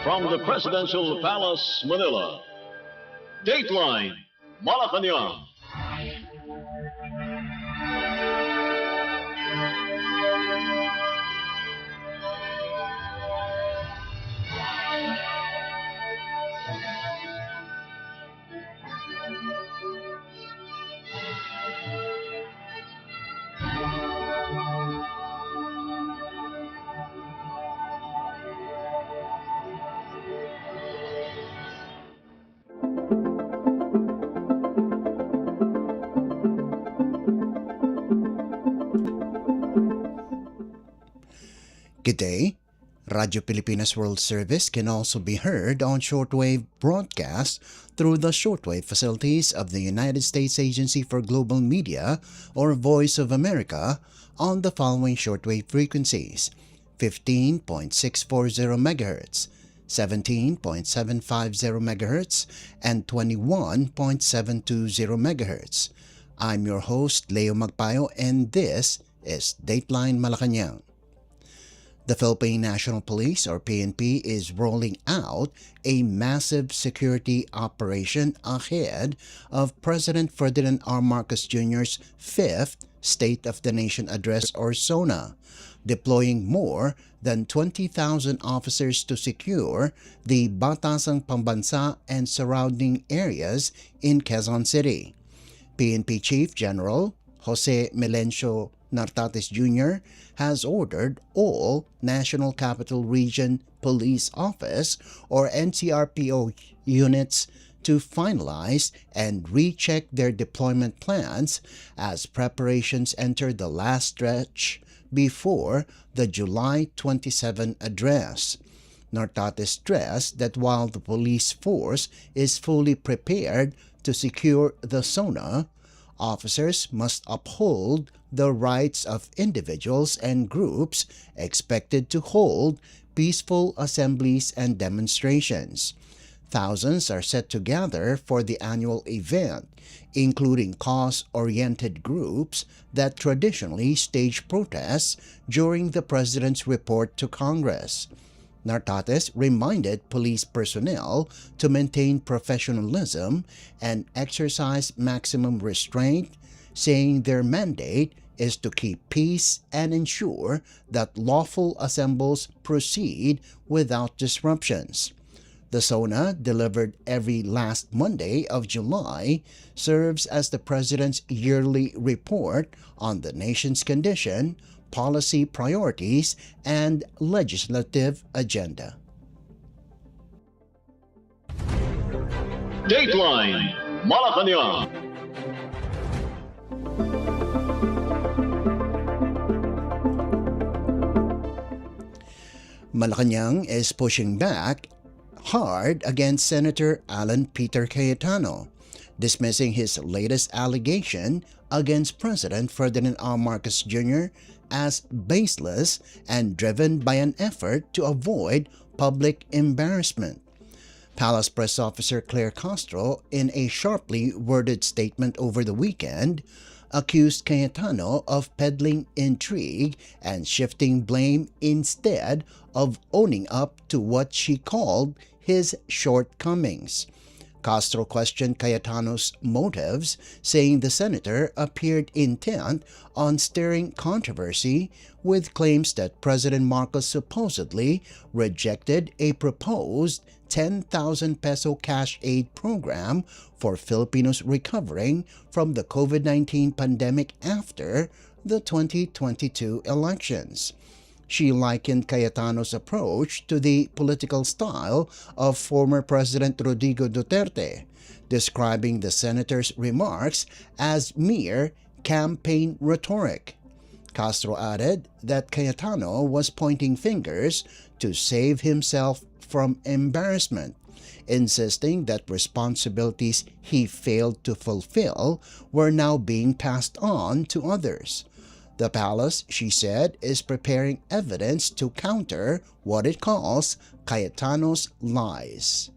From the Presidential Palace, Manila, Dateline Malacañang. Good day. Radio Pilipinas World Service can also be heard on shortwave broadcast through the shortwave facilities of the United States Agency for Global Media or Voice of America on the following shortwave frequencies: 15.640 MHz, 17.750 MHz, and 21.720 MHz. I'm your host, Leo Magpayo, and this is Dateline Malacañang. The Philippine National Police, or PNP, is rolling out a massive security operation ahead of President Ferdinand R. Marcos Jr.'s fifth State of the Nation Address, or SONA, deploying more than 20,000 officers to secure the Batasang Pambansa and surrounding areas in Quezon City. PNP Chief General Jose Melencio Nartates Jr. has ordered all National Capital Region Police Office or NCRPO units to finalize and recheck their deployment plans as preparations enter the last stretch before the July 27 address. Nartates stressed that while the police force is fully prepared to secure the SONA, officers must uphold the rights of individuals and groups expected to hold peaceful assemblies and demonstrations. Thousands are set to gather for the annual event, including cause-oriented groups that traditionally stage protests during the President's report to Congress. Nartates reminded police personnel to maintain professionalism and exercise maximum restraint, saying their mandate is to keep peace and ensure that lawful assemblies proceed without disruptions. The SONA, delivered every last Monday of July, serves as the President's yearly report on the nation's condition, policy priorities, and legislative agenda. Dateline Malacañang. Malacañang is pushing back hard against Senator Alan Peter Cayetano, dismissing his latest allegation against President Ferdinand R. Marcos Jr. as baseless and driven by an effort to avoid public embarrassment. Palace Press Officer Claire Castro, in a sharply worded statement over the weekend, accused Cayetano of peddling intrigue and shifting blame instead of owning up to what she called his shortcomings. Castro questioned Cayetano's motives, saying the senator appeared intent on stirring controversy with claims that President Marcos supposedly rejected a proposed 10,000 peso cash aid program for Filipinos recovering from the COVID-19 pandemic after the 2022 elections. She likened Cayetano's approach to the political style of former President Rodrigo Duterte, describing the senator's remarks as mere campaign rhetoric. Castro added that Cayetano was pointing fingers to save himself from embarrassment, insisting that responsibilities he failed to fulfill were now being passed on to others. The palace, she said, is preparing evidence to counter what it calls Cayetano's lies.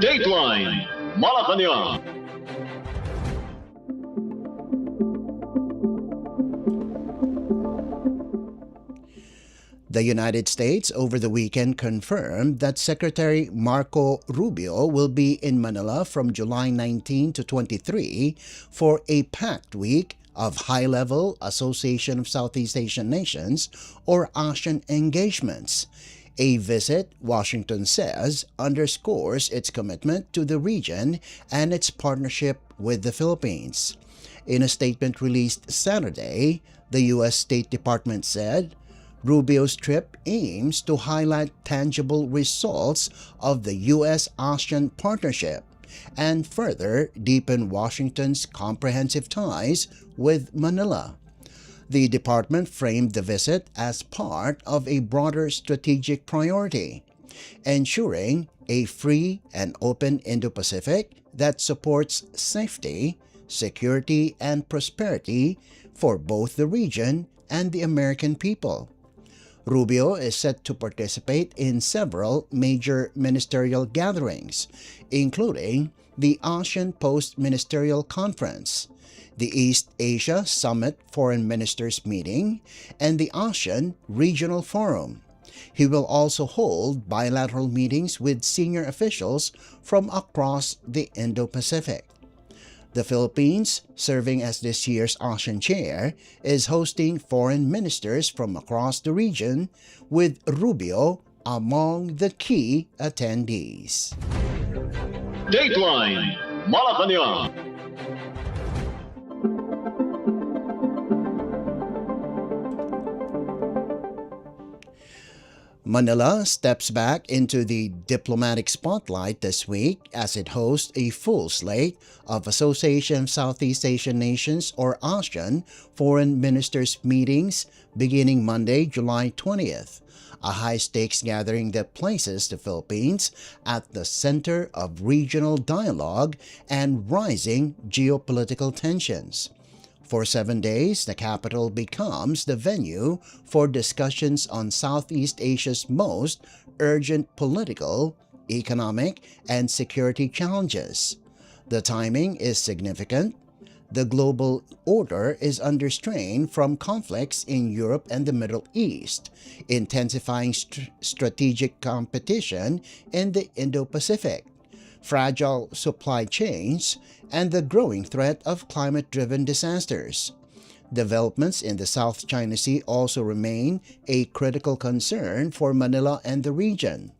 Dateline Malacañang. The The United States over the weekend confirmed that Secretary Marco Rubio will be in Manila from July 19 to 23 for a packed week of high-level Association of Southeast Asian Nations or ASEAN engagements. A visit, Washington says, underscores its commitment to the region and its partnership with the Philippines. In a statement released Saturday, the U.S. State Department said, Rubio's trip aims to highlight tangible results of the U.S.-ASEAN partnership and further deepen Washington's comprehensive ties with Manila. The department framed the visit as part of a broader strategic priority, ensuring a free and open Indo-Pacific that supports safety, security, and prosperity for both the region and the American people. Rubio is set to participate in several major ministerial gatherings, including the ASEAN Post-Ministerial Conference, the East Asia Summit Foreign Ministers Meeting, and the ASEAN Regional Forum. He will also hold bilateral meetings with senior officials from across the Indo-Pacific. The Philippines, serving as this year's ASEAN chair, is hosting foreign ministers from across the region, with Rubio among the key attendees. Dateline Malacañang. Manila steps back into the diplomatic spotlight this week as it hosts a full slate of Association of Southeast Asian Nations or ASEAN foreign ministers meetings beginning Monday, July 20th, a high-stakes gathering that places the Philippines at the center of regional dialogue and rising geopolitical tensions. For 7 days, the capital becomes the venue for discussions on Southeast Asia's most urgent political, economic, and security challenges. The timing is significant. The global order is under strain from conflicts in Europe and the Middle East, intensifying strategic competition in the Indo-Pacific, fragile supply chains, and the growing threat of climate-driven disasters. Developments in the South China Sea also remain a critical concern for Manila and the region.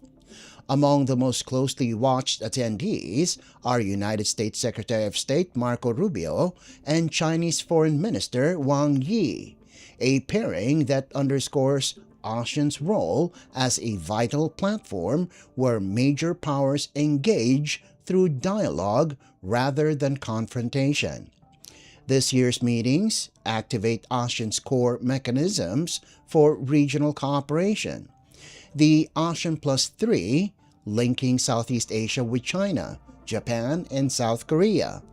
Among the most closely watched attendees are United States Secretary of State Marco Rubio and Chinese Foreign Minister Wang Yi, a pairing that underscores ASEAN's role as a vital platform where major powers engage through dialogue rather than confrontation. This year's meetings activate ASEAN's core mechanisms for regional cooperation. The ASEAN Plus 3, linking Southeast Asia with China, Japan, and South Korea.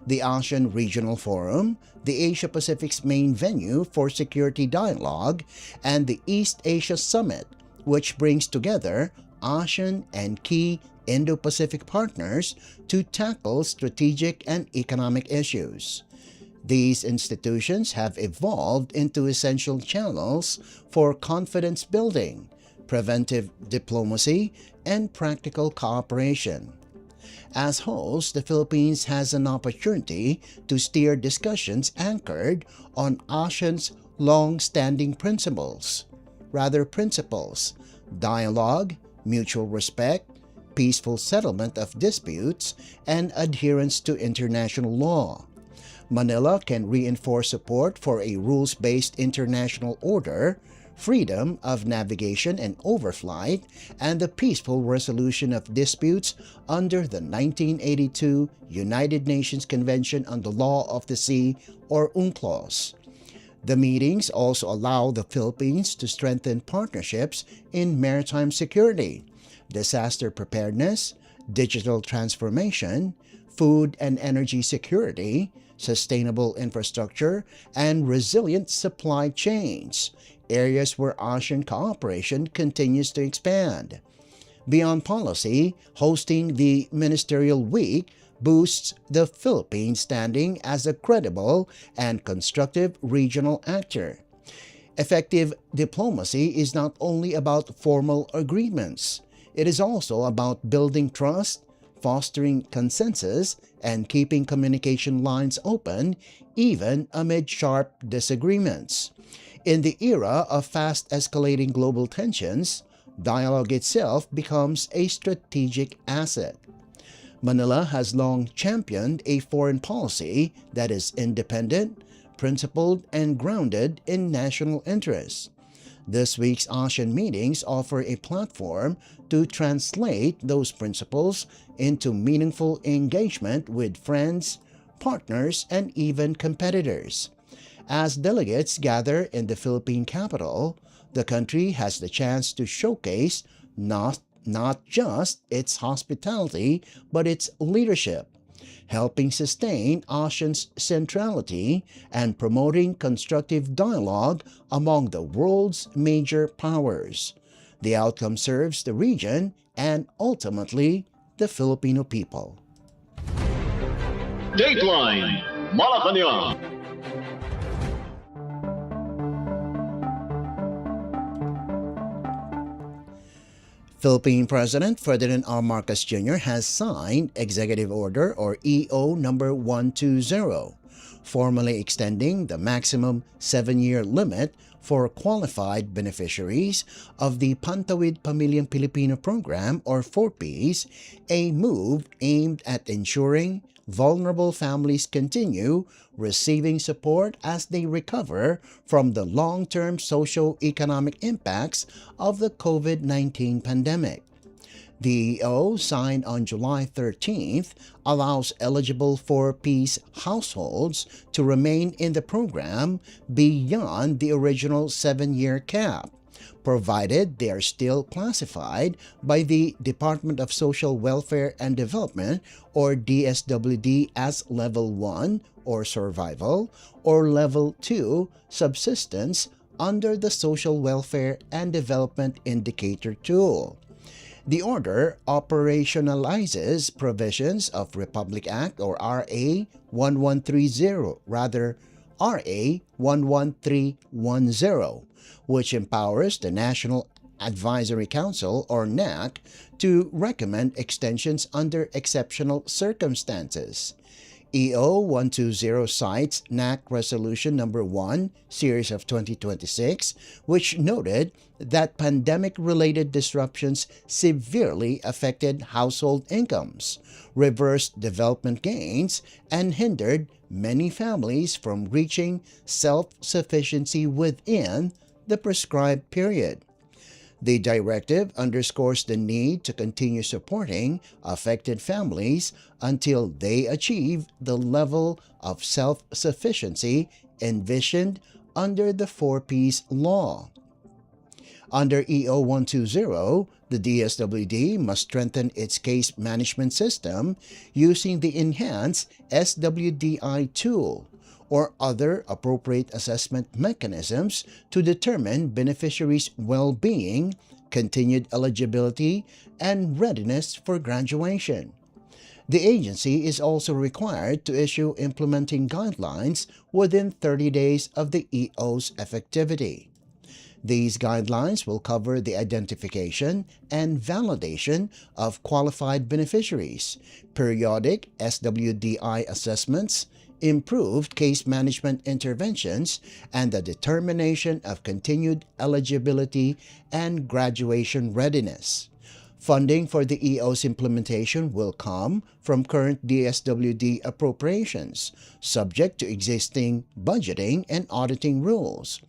The ASEAN Regional Forum, the Asia-Pacific's main venue for security dialogue, and the East Asia Summit, which brings together ASEAN and key Indo-Pacific partners to tackle strategic and economic issues. These institutions have evolved into essential channels for confidence building, preventive diplomacy, and practical cooperation. As host, the Philippines has an opportunity to steer discussions anchored on ASEAN's long-standing principles, dialogue, mutual respect, peaceful settlement of disputes, and adherence to international law. Manila can reinforce support for a rules-based international order, freedom of navigation and overflight, and the peaceful resolution of disputes under the 1982 United Nations Convention on the Law of the Sea, or UNCLOS. The meetings also allow the Philippines to strengthen partnerships in maritime security, disaster preparedness, digital transformation, food and energy security, sustainable infrastructure, and resilient supply chains, areas where ASEAN cooperation continues to expand. Beyond policy, hosting the Ministerial Week boosts the Philippines' standing as a credible and constructive regional actor. Effective diplomacy is not only about formal agreements. It is also about building trust, fostering consensus, and keeping communication lines open, even amid sharp disagreements. In the era of fast escalating global tensions, dialogue itself becomes a strategic asset. Manila has long championed a foreign policy that is independent, principled, and grounded in national interests. This week's ASEAN meetings offer a platform to translate those principles into meaningful engagement with friends, partners, and even competitors. As delegates gather in the Philippine capital, the country has the chance to showcase not just its hospitality, but its leadership, helping sustain ASEAN's centrality and promoting constructive dialogue among the world's major powers. The outcome serves the region and ultimately the Filipino people. Dateline Malacañang. Philippine President Ferdinand R. Marcos Jr. has signed Executive Order or EO number 120, formally extending the maximum 7-year limit for qualified beneficiaries of the Pantawid Pamilyang Pilipino Program or 4Ps, a move aimed at ensuring vulnerable families continue receiving support as they recover from the long-term socio-economic impacts of the COVID-19 pandemic. The EO, signed on July 13th, allows eligible 4Ps households to remain in the program beyond the original 7-year cap, provided they are still classified by the Department of Social Welfare and Development or DSWD as Level 1 or Survival or Level 2 Subsistence under the Social Welfare and Development Indicator tool. The order operationalizes provisions of Republic Act or RA 1110, which empowers the National Advisory Council or NAC to recommend extensions under exceptional circumstances. EO 120 cites NAC Resolution Number 1, Series of 2026, which noted that pandemic-related disruptions severely affected household incomes, reversed development gains, and hindered many families from reaching self-sufficiency within the prescribed period. The directive underscores the need to continue supporting affected families until they achieve the level of self-sufficiency envisioned under the 4Ps law. Under EO 120, the DSWD must strengthen its case management system using the enhanced SWDI tool or other appropriate assessment mechanisms to determine beneficiaries' well-being, continued eligibility, and readiness for graduation. The agency is also required to issue implementing guidelines within 30 days of the EO's effectivity. These guidelines will cover the identification and validation of qualified beneficiaries, periodic SWDI assessments, improved case management interventions, and the determination of continued eligibility and graduation readiness. Funding for the EO's implementation will come from current DSWD appropriations, subject to existing budgeting and auditing rules.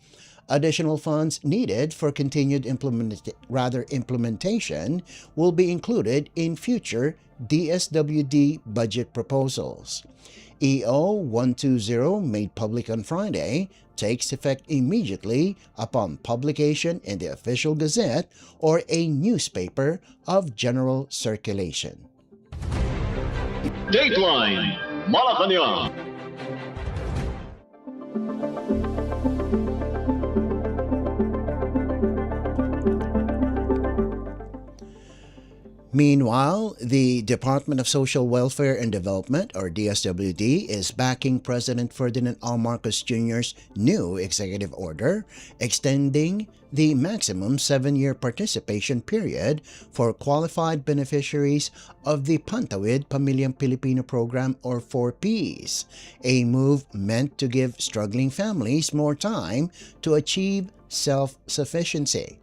Additional funds needed for continued implementation will be included in future DSWD budget proposals. EO 120, made public on Friday, takes effect immediately upon publication in the Official Gazette or a newspaper of general circulation. Dateline Malacañang. Meanwhile, the Department of Social Welfare and Development, or DSWD, is backing President Ferdinand R. Marcos Jr.'s new executive order extending the maximum 7-year participation period for qualified beneficiaries of the Pantawid Pamilyang Pilipino Program, or 4Ps, a move meant to give struggling families more time to achieve self-sufficiency.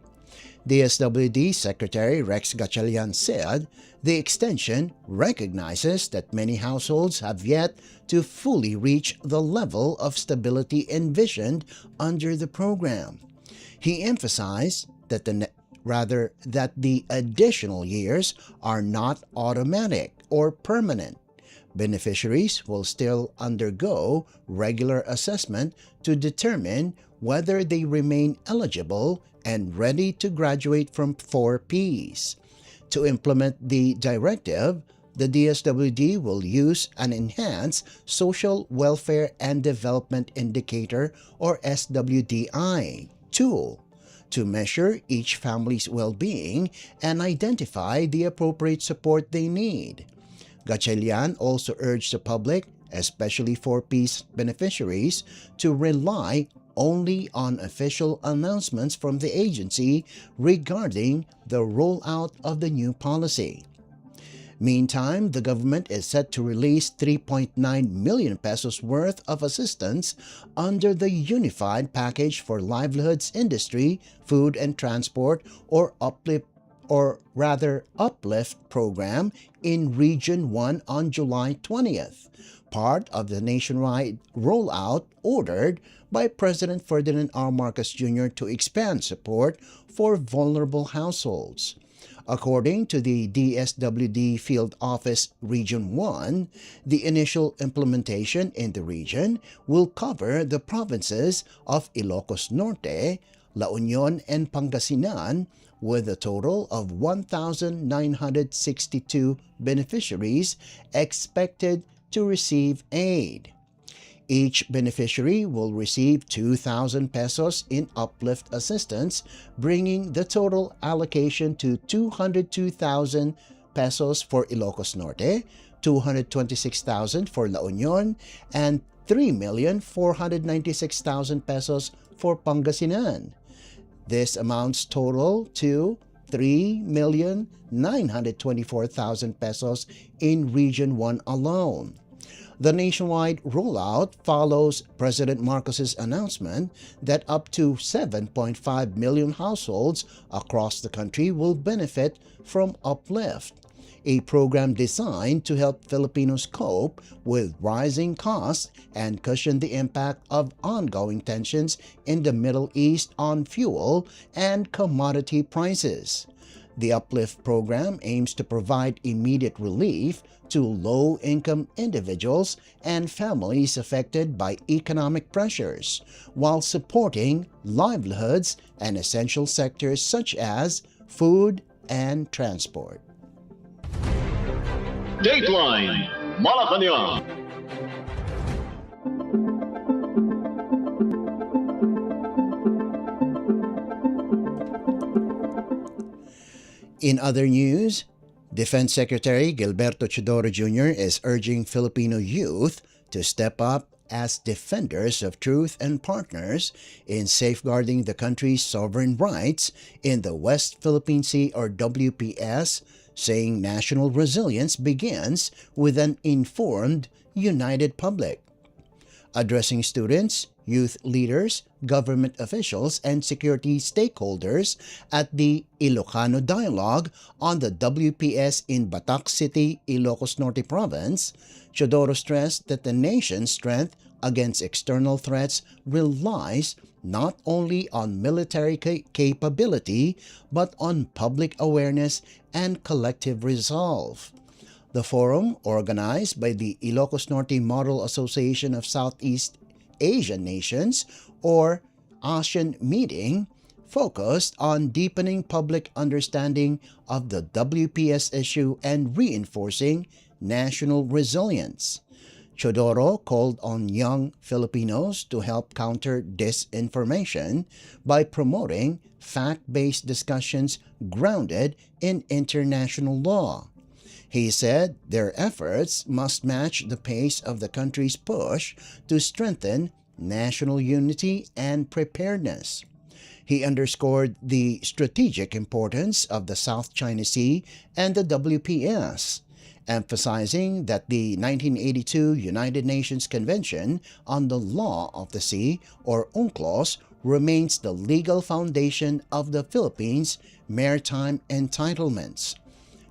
DSWD Secretary Rex Gatchalian said the extension recognizes that many households have yet to fully reach the level of stability envisioned under the program. He emphasized that the additional years are not automatic or permanent. Beneficiaries will still undergo regular assessment to determine whether they remain eligible and ready to graduate from 4Ps. To implement the directive, the DSWD will use an enhanced Social Welfare and Development Indicator, or SWDI, tool to measure each family's well-being and identify the appropriate support they need. Gatchalian also urged the public, especially 4Ps beneficiaries, to rely only on official announcements from the agency regarding the rollout of the new policy. Meantime, the government is set to release 3.9 million pesos worth of assistance under the Unified Package for Livelihoods Industry, Food and Transport, or UPLIFT program in Region 1 on July 20th, part of the nationwide rollout ordered by President Ferdinand R. Marcos Jr. to expand support for vulnerable households. According to the DSWD Field Office Region 1, the initial implementation in the region will cover the provinces of Ilocos Norte, La Union, and Pangasinan, with a total of 1,962 beneficiaries expected to receive aid. Each beneficiary will receive 2,000 pesos in uplift assistance, bringing the total allocation to 202,000 pesos for Ilocos Norte, 226,000 for La Union, and 3,496,000 pesos for Pangasinan. This amounts total to 3,924,000 pesos in Region 1 alone. The nationwide rollout follows President Marcos's announcement that up to 7.5 million households across the country will benefit from Uplift, a program designed to help Filipinos cope with rising costs and cushion the impact of ongoing tensions in the Middle East on fuel and commodity prices. The Uplift program aims to provide immediate relief to low-income individuals and families affected by economic pressures, while supporting livelihoods and essential sectors such as food and transport. Dateline Malacañang. In other news, Defense Secretary Gilberto Chodoro Jr. is urging Filipino youth to step up as defenders of truth and partners in safeguarding the country's sovereign rights in the West Philippine Sea, or WPS, saying national resilience begins with an informed, united public. Addressing students, youth leaders, government officials, and security stakeholders at the Ilocano Dialogue on the WPS in Batac City, Ilocos Norte Province, Chodoro stressed that the nation's strength against external threats relies not only on military capability but on public awareness and collective resolve. The forum, organized by the Ilocos Norte Model Association of Southeast Asian Nations, or ASEAN meeting, focused on deepening public understanding of the WPS issue and reinforcing national resilience. Chodoro called on young Filipinos to help counter disinformation by promoting fact-based discussions grounded in international law. He said their efforts must match the pace of the country's push to strengthen national unity and preparedness. He underscored the strategic importance of the South China Sea and the WPS, emphasizing that the 1982 United Nations Convention on the Law of the Sea, or UNCLOS, remains the legal foundation of the Philippines' maritime entitlements.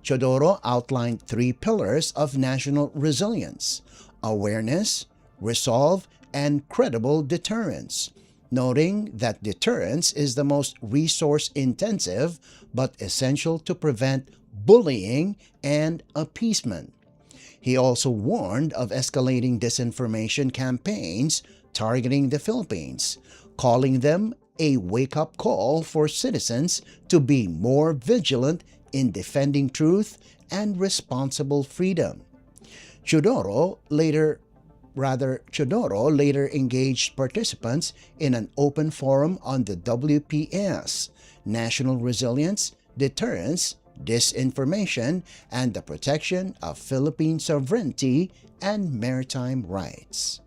Chodoro outlined 3 pillars of national resilience: awareness, resolve, and credible deterrence, noting that deterrence is the most resource-intensive but essential to prevent bullying and appeasement. He also warned of escalating disinformation campaigns targeting the Philippines, calling them a wake-up call for citizens to be more vigilant in defending truth and responsible freedom. Chodoro later engaged participants in an open forum on the WPS, national resilience, deterrence, disinformation, and the protection of Philippine sovereignty and maritime rights.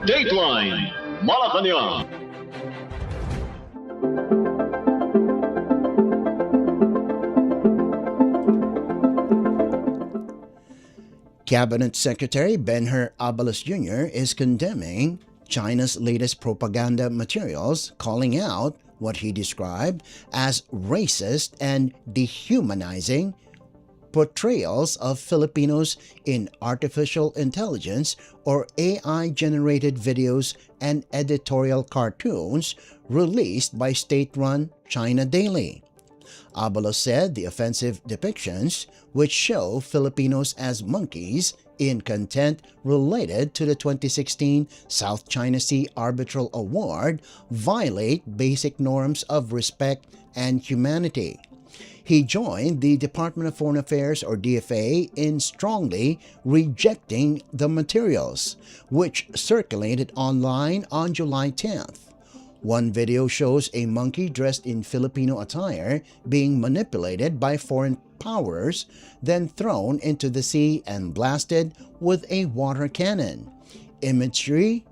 Dateline Malacañang. Cabinet Secretary Ben-Hur Abalos Jr. is condemning China's latest propaganda materials, calling out what he described as racist and dehumanizing portrayals of Filipinos in artificial intelligence or AI-generated videos and editorial cartoons released by state-run China Daily. Abalos said the offensive depictions, which show Filipinos as monkeys in content related to the 2016 South China Sea Arbitral Award, violate basic norms of respect and humanity. He joined the Department of Foreign Affairs, or DFA, in strongly rejecting the materials, which circulated online on July 10th. One video shows a monkey dressed in Filipino attire being manipulated by foreign powers, then thrown into the sea and blasted with a water cannon. Imagery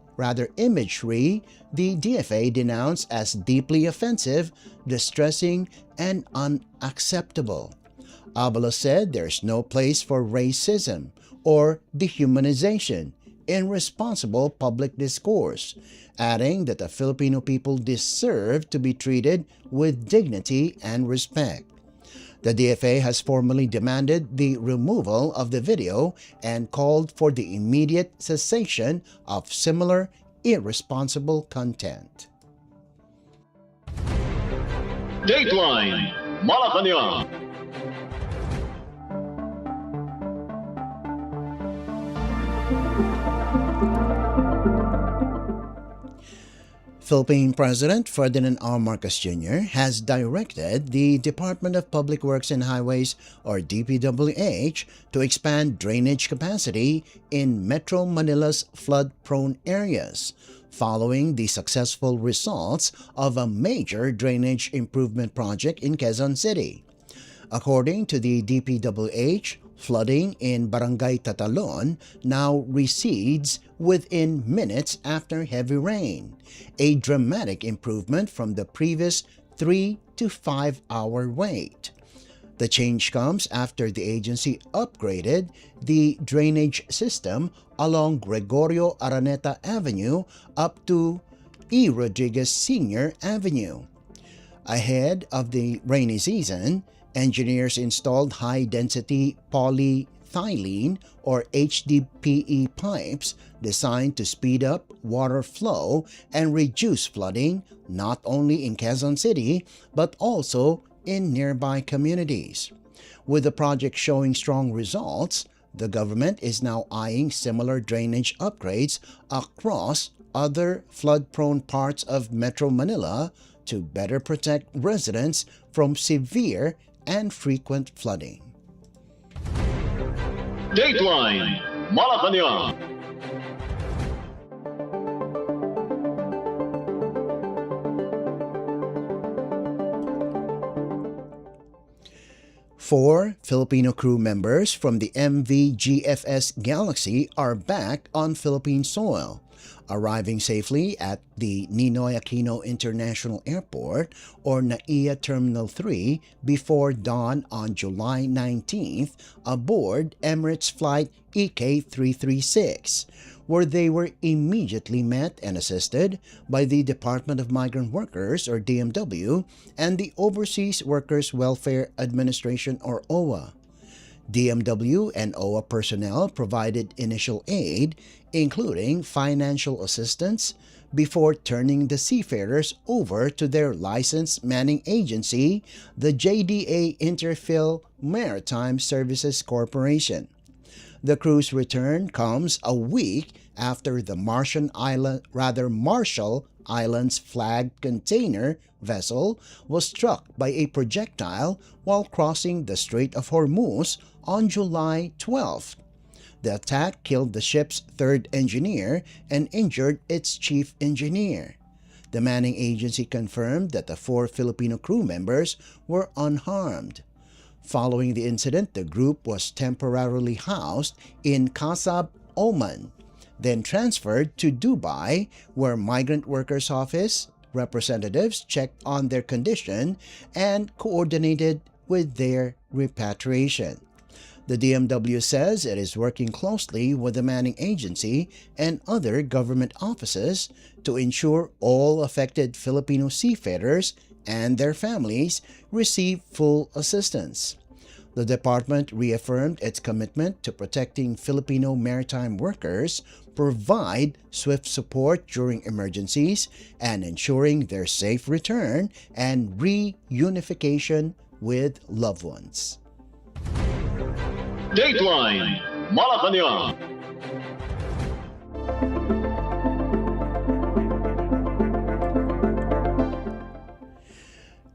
the DFA denounced as deeply offensive, distressing, and unacceptable. Abalos said there's no place for racism or dehumanization in responsible public discourse, adding that the Filipino people deserve to be treated with dignity and respect. The DFA has formally demanded the removal of the video and called for the immediate cessation of similar irresponsible content. Dateline Malacañang. Philippine President Ferdinand R. Marcos Jr. has directed the Department of Public Works and Highways, or DPWH, to expand drainage capacity in Metro Manila's flood-prone areas, following the successful results of a major drainage improvement project in Quezon City. According to the DPWH, flooding in Barangay Tatalon now recedes within minutes after heavy rain, a dramatic improvement from the previous 3 to 5 hour wait. The change comes after the agency upgraded the drainage system along Gregorio Araneta Avenue up to E. Rodriguez Sr. Avenue. Ahead of the rainy season, engineers installed high-density polyethylene, or HDPE pipes designed to speed up water flow and reduce flooding not only in Quezon City but also in nearby communities. With the project showing strong results, the government is now eyeing similar drainage upgrades across other flood-prone parts of Metro Manila to better protect residents from severe and frequent flooding. Dateline Malacañang. Four Filipino crew members from the MV GFS Galaxy are back on Philippine soil, arriving safely at the Ninoy Aquino International Airport or NAIA Terminal 3 before dawn on July 19th aboard Emirates Flight EK336, where they were immediately met and assisted by the Department of Migrant Workers or DMW and the Overseas Workers Welfare Administration or OWA. DMW and OWA personnel provided initial aid, including financial assistance, before turning the seafarers over to their licensed manning agency, the JDA Interphil Maritime Services Corporation. The crew's return comes a week after the Marshall Islands flagged container vessel was struck by a projectile while crossing the Strait of Hormuz on July 12th. The attack killed the ship's third engineer and injured its chief engineer. The manning agency confirmed that the four Filipino crew members were unharmed. Following the incident, the group was temporarily housed in Kasab, Oman, then transferred to Dubai, where Migrant Workers Office representatives checked on their condition and coordinated with their repatriation. The DMW says it is working closely with the manning agency and other government offices to ensure all affected Filipino seafarers and their families receive full assistance. The department reaffirmed its commitment to protecting Filipino maritime workers, provide swift support during emergencies, and ensuring their safe return and reunification with loved ones. Dateline Malacañang.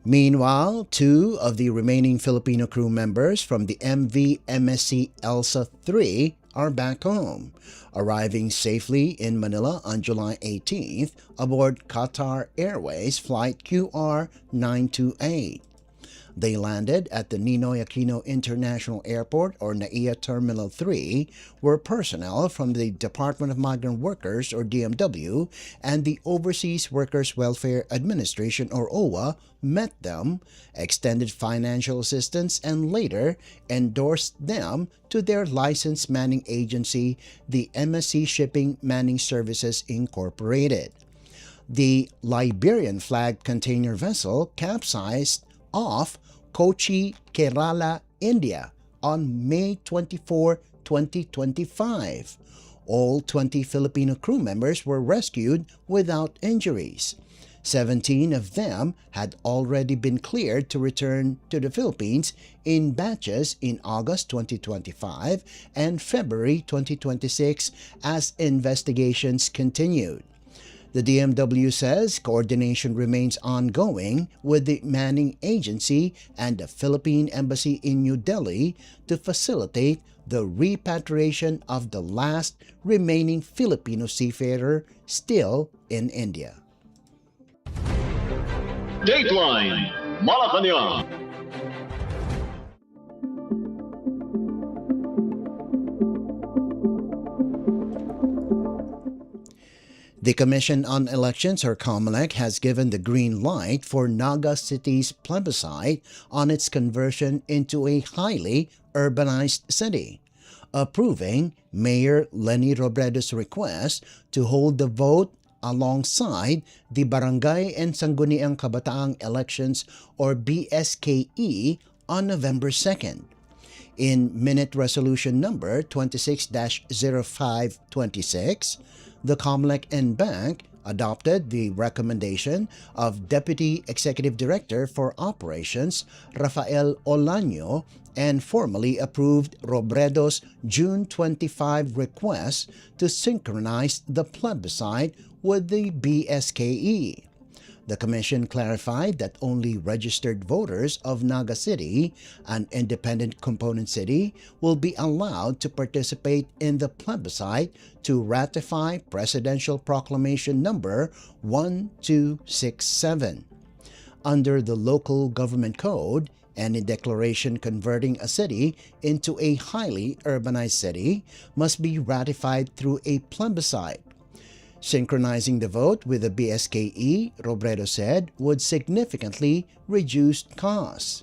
Meanwhile, two of the remaining Filipino crew members from the MV MSC Elsa 3 are back home, arriving safely in Manila on July 18th aboard Qatar Airways Flight QR928. They landed at the Ninoy Aquino International Airport or NAIA Terminal 3, where personnel from the Department of Migrant Workers or DMW and the Overseas Workers Welfare Administration or OWA met them, extended financial assistance, and later endorsed them to their licensed manning agency, the MSC Shipping Manning Services Incorporated. The Liberian-flagged container vessel capsized off Kochi, Kerala, India on May 24, 2025. All 20 Filipino crew members were rescued without injuries. 17 of them had already been cleared to return to the Philippines in batches in August 2025 and February 2026 as investigations continued. The DMW says coordination remains ongoing with the manning agency and the Philippine Embassy in New Delhi to facilitate the repatriation of the last remaining Filipino seafarer still in India. Dateline Malacañang. The Commission on Elections, or COMELEC, has given the green light for Naga City's plebiscite on its conversion into a highly urbanized city, approving Mayor Leni Robredo's request to hold the vote alongside the Barangay and Sangguniang Kabataang Elections, or BSKE, on November 2nd. In Minute Resolution Number 26-0526, the COMELEC and Bank adopted the recommendation of Deputy Executive Director for Operations Rafael Olaño and formally approved Robredo's June 25 request to synchronize the plebiscite with the BSKE. The commission clarified that only registered voters of Naga City, an independent component city, will be allowed to participate in the plebiscite to ratify Presidential Proclamation number 1267. Under the Local Government Code, any declaration converting a city into a highly urbanized city must be ratified through a plebiscite. Synchronizing the vote with the BSKE, Robredo said, would significantly reduce costs.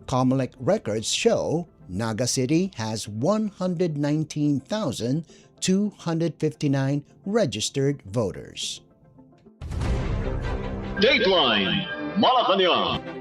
COMELEC records show Naga City has 119,259 registered voters. Dateline Malacañang.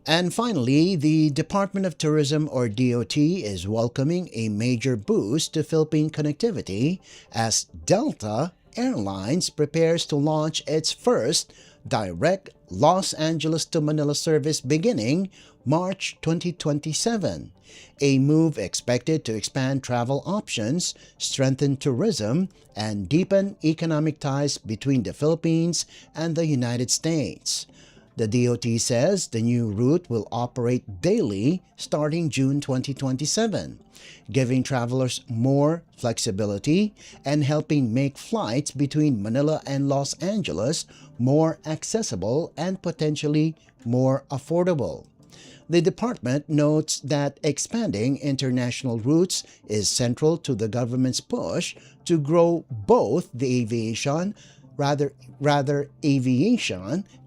And finally, the Department of Tourism, or DOT, is welcoming a major boost to Philippine connectivity as Delta Airlines prepares to launch its first direct Los Angeles to Manila service beginning March 2027, a move expected to expand travel options, strengthen tourism, and deepen economic ties between the Philippines and the United States. The DOT says the new route will operate daily starting June 2027, giving travelers more flexibility and helping make flights between Manila and Los Angeles more accessible and potentially more affordable. The department notes that expanding international routes is central to the government's push to grow both the aviation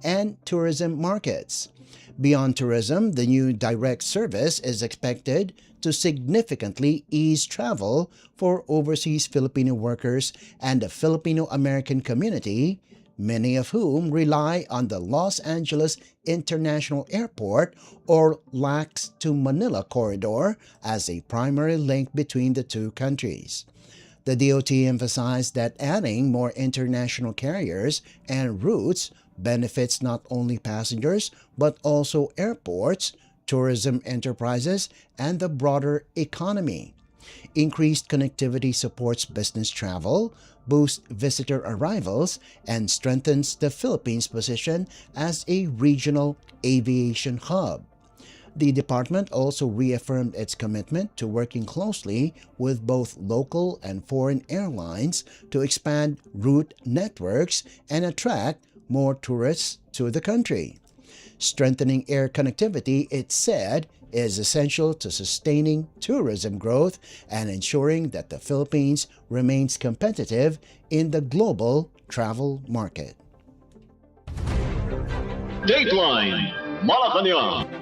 and tourism markets. Beyond tourism, the new direct service is expected to significantly ease travel for overseas Filipino workers and the Filipino-American community, many of whom rely on the Los Angeles International Airport or LAX to Manila corridor as a primary link between the two countries. The DOT emphasized that adding more international carriers and routes benefits not only passengers but also airports, tourism enterprises, and the broader economy. Increased connectivity supports business travel, boosts visitor arrivals, and strengthens the Philippines' position as a regional aviation hub. The department also reaffirmed its commitment to working closely with both local and foreign airlines to expand route networks and attract more tourists to the country. Strengthening air connectivity, it said, is essential to sustaining tourism growth and ensuring that the Philippines remains competitive in the global travel market. Dateline Malacañang.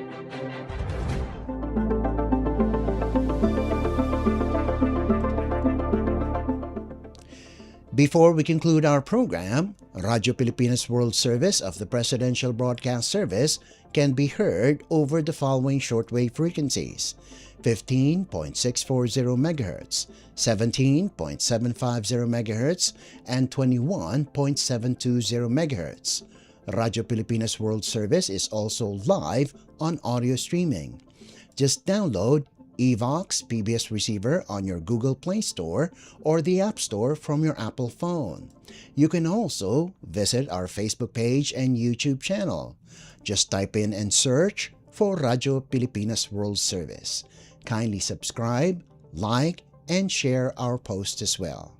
Before we conclude our program, Radyo Pilipinas World Service of the Presidential Broadcast Service can be heard over the following shortwave frequencies: 15.640 MHz, 17.750 MHz, and 21.720 MHz. Radyo Pilipinas World Service is also live on audio streaming. Just download Evox PBS Receiver on your Google Play Store or the App Store from your Apple phone. You can also visit our Facebook page and YouTube channel. Just type in and search for Radyo Pilipinas World Service. Kindly subscribe, like, and share our posts as well.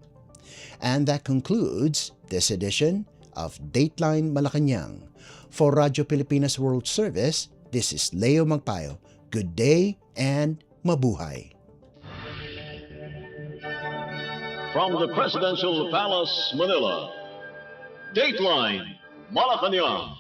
And that concludes this edition of Dateline Malacañang. For Radyo Pilipinas World Service, this is Leo Magpayo. Good day and mabuhay. From the Presidential Palace, Manila, Dateline Malacañang.